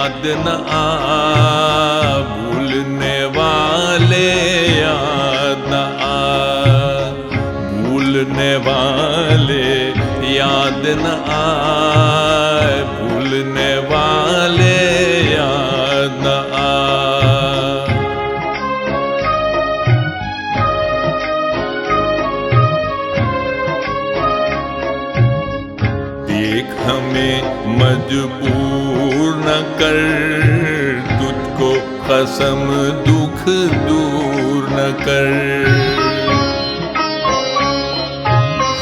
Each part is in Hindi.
याद न आ, भूलने वाले याद न आ, भूलने वाले याद न आ, भूलने वाले याद न आ। देख हमें मजबूर न कर, तुझको कसम दुख दूर न कर।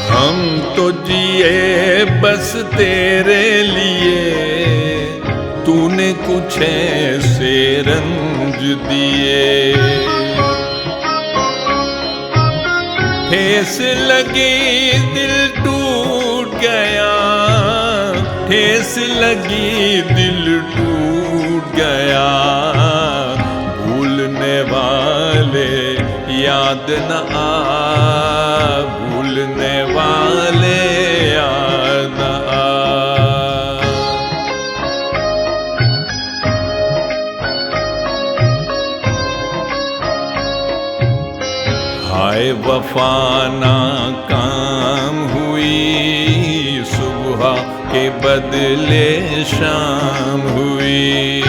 हम तो जिए बस तेरे लिए, तूने कुछ ऐसे रंज दिए। ठेस लगी दिल टूट गया, ठेस लगी दिल टूट गया। भूलने वाले याद न आ, भूलने वाले याद न आ। हाय वफा नाकाम हुई, सुबह के बदले शाम हुई।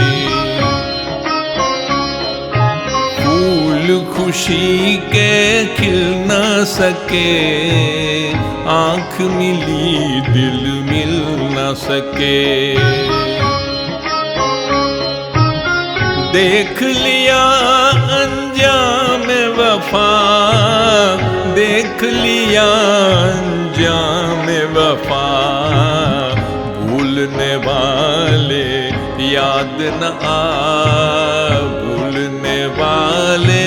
फूल खुशी के खिल न सके, आँख मिली दिल मिल न सके। देख लिया अंजाम वफा, देख लिया अंजाम वफा। भूलने वाले याद न आ, भूलने वाले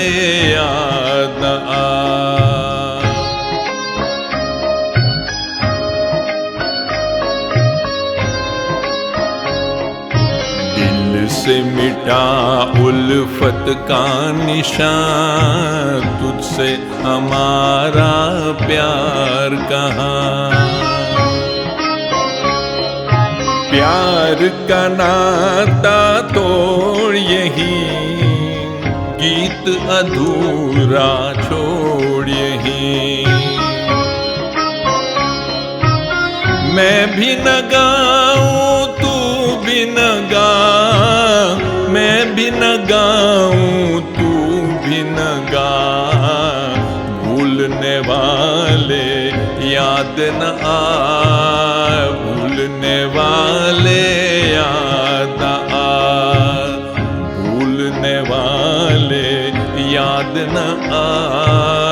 याद न आ। दिल से मिटा उल्फत का निशान, तुझसे हमारा प्यार कहाँ। प्यार का नाता तोड़ यही, गीत अधूरा छोड़ यही। मैं भी न गाऊं तू भी न गा, मैं भी न गाऊं तू भी न गा। भूलने वाले याद न आ, भूलने वाले याद न आ, भूलने वाले याद न आ।